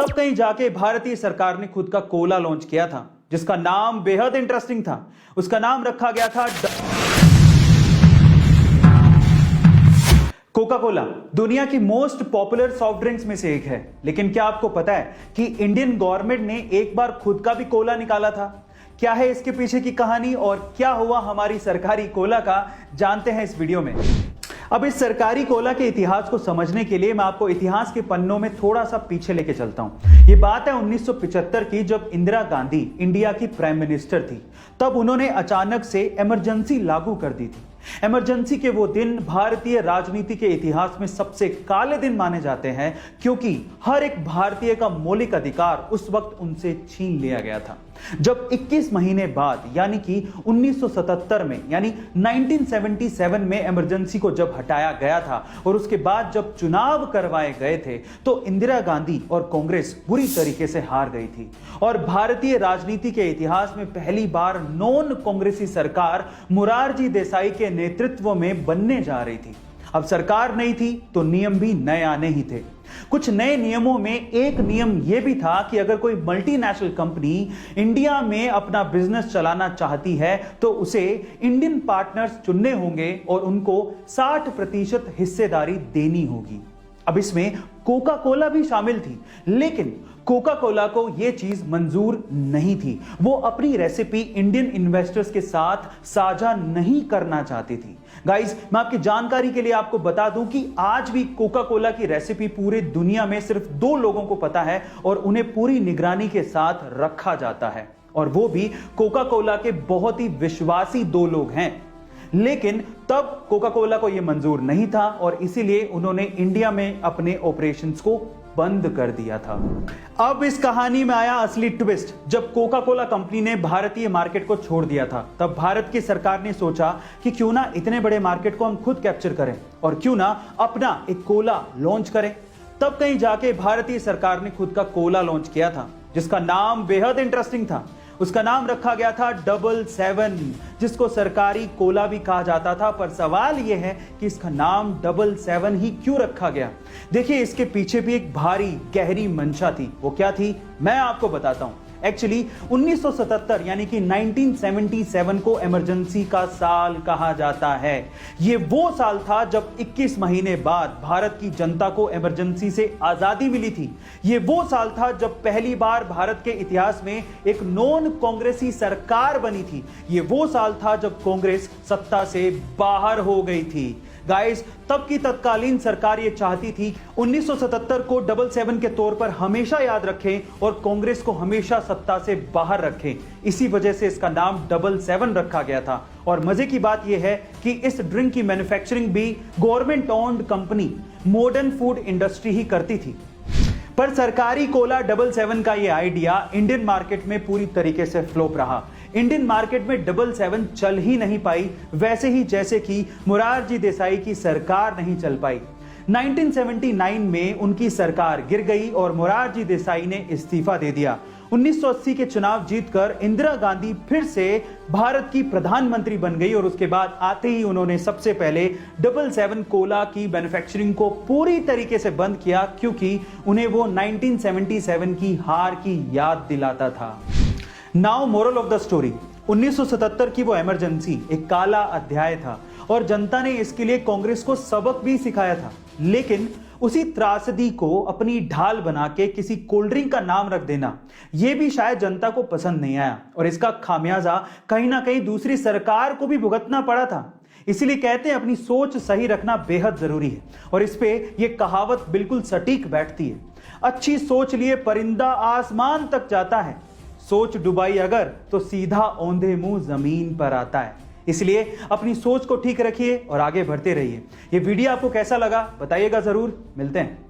तब कहीं जाके भारतीय सरकार ने खुद का कोला लॉन्च किया था जिसका नाम बेहद इंटरेस्टिंग था। उसका नाम रखा गया था कोका कोला। दुनिया की मोस्ट पॉपुलर सॉफ्ट ड्रिंक्स में से एक है, लेकिन क्या आपको पता है कि इंडियन गवर्नमेंट ने एक बार खुद का भी कोला निकाला था? क्या है इसके पीछे की कहानी और क्या हुआ हमारी सरकारी कोला का, जानते हैं इस वीडियो में। अब इस सरकारी कोला के इतिहास को समझने के लिए मैं आपको इतिहास के पन्नों में थोड़ा सा पीछे लेके चलता हूं। ये बात है 1975 की, जब इंदिरा गांधी इंडिया की प्राइम मिनिस्टर थी। तब उन्होंने अचानक से इमरजेंसी लागू कर दी थी। इमरजेंसी के वो दिन भारतीय राजनीति के इतिहास में सबसे काले दिन माने जाते हैं, क्योंकि हर एक भारतीय का मौलिक अधिकार उस वक्त उनसे छीन लिया गया था। जब 21 महीने बाद यानी कि 1977 में यानी 1977 में इमरजेंसी को जब हटाया गया था और उसके बाद जब चुनाव करवाए गए थे, तो इंदिरा गांधी और कांग्रेस बुरी तरीके से हार गई थी और भारतीय राजनीति के इतिहास में पहली बार नॉन कांग्रेसी सरकार मोरारजी देसाई के नेतृत्व में बनने जा रही थी। अब सरकार नहीं थी तो नियम भी नए आने ही थे। कुछ नए नियमों में एक नियम यह भी था कि अगर कोई मल्टीनेशनल कंपनी इंडिया में अपना बिजनेस चलाना चाहती है तो उसे इंडियन पार्टनर्स चुनने होंगे और उनको 60% हिस्सेदारी देनी होगी। अब इसमें कोका कोला भी शामिल थी, लेकिन कोका कोला को यह चीज मंजूर नहीं थी। वो अपनी रेसिपी इंडियन इन्वेस्टर्स के साथ साझा नहीं करना चाहती थी। गाइस, मैं आपकी जानकारी के लिए आपको बता दूं कि आज भी कोका कोला की रेसिपी पूरे दुनिया में सिर्फ 2 लोगों को पता है और उन्हें पूरी निगरानी के साथ रखा जाता है, और वो भी कोका कोला के बहुत ही विश्वासी 2 लोग हैं। लेकिन तब कोका कोला को यह मंजूर नहीं था और इसीलिए उन्होंने इंडिया में अपने ऑपरेशंस को बंद कर दिया था। अब इस कहानी में आया असली ट्विस्ट। जब कोका कोला कंपनी ने भारतीय मार्केट को छोड़ दिया था, तब भारत की सरकार ने सोचा कि क्यों ना इतने बड़े मार्केट को हम खुद कैप्चर करें और क्यों ना अपना एक कोला लॉन्च करें। तब कहीं जाके भारतीय सरकार ने खुद का कोला लॉन्च किया था जिसका नाम बेहद इंटरेस्टिंग था। उसका नाम रखा गया था 77, जिसको सरकारी कोला भी कहा जाता था। पर सवाल यह है कि इसका नाम 77 ही क्यों रखा गया? देखिए, इसके पीछे भी एक भारी गहरी मंशा थी। वो क्या थी, मैं आपको बताता हूं। एक्चुअली 1977 यानी कि 1977 को इमरजेंसी का साल कहा जाता है। यह वो साल था जब 21 महीने बाद भारत की जनता को इमरजेंसी से आजादी मिली थी। यह वो साल था जब पहली बार भारत के इतिहास में एक नॉन कांग्रेसी सरकार बनी थी। यह वो साल था जब कांग्रेस सत्ता से बाहर हो गई थी। गाइस, तब की तत्कालीन सरकार ये चाहती थी 1977 को 77 के तौर पर हमेशा याद रखें और कांग्रेस को हमेशा सत्ता से बाहर रखें। इसी वजह से इसका नाम 77 रखा गया था। और मजे की बात यह है कि इस ड्रिंक की मैन्युफैक्चरिंग भी government owned company modern food industry ही करती थी। पर सरकारी कोला 77 का यह आइडिया इंडियन मार्केट में पूरी तरीके से फ्लॉप रहा। इंडियन मार्केट में 77 चल ही नहीं पाई, वैसे ही जैसे कि मोरारजी देसाई की सरकार नहीं चल पाई। 1979 में उनकी सरकार गिर गई और मोरारजी देसाई ने इस्तीफा दे दिया। 1980 के चुनाव जीतकर इंदिरा गांधी फिर से भारत की प्रधानमंत्री बन गई और उसके बाद आते ही उन्होंने सबसे पहले 77 कोला की मैन्युफैक्चरिंग को पूरी तरीके से बंद किया, क्योंकि उन्हें वो 1977 की हार की याद दिलाता था। Now moral of the story, 1977 की वो इमरजेंसी एक काला अध्याय था और जनता ने इसके लिए कांग्रेस को सबक भी सिखाया था। लेकिन उसी त्रासदी को अपनी ढाल बना के किसी कोल्ड ड्रिंक का नाम रख देना, यह भी शायद जनता को पसंद नहीं आया और इसका खामियाजा कहीं ना कहीं दूसरी सरकार को भी भुगतना पड़ा था। इसीलिए कहते हैं अपनी सोच सही रखना बेहद जरूरी है, और इस पे यह कहावत बिल्कुल सटीक बैठती है। अच्छी सोच लिए परिंदा आसमान तक जाता है, सोच डुबाई अगर तो सीधा औंधे मुंह जमीन पर आता है। इसलिए अपनी सोच को ठीक रखिए और आगे बढ़ते रहिए। ये वीडियो आपको कैसा लगा बताइएगा जरूर। मिलते हैं।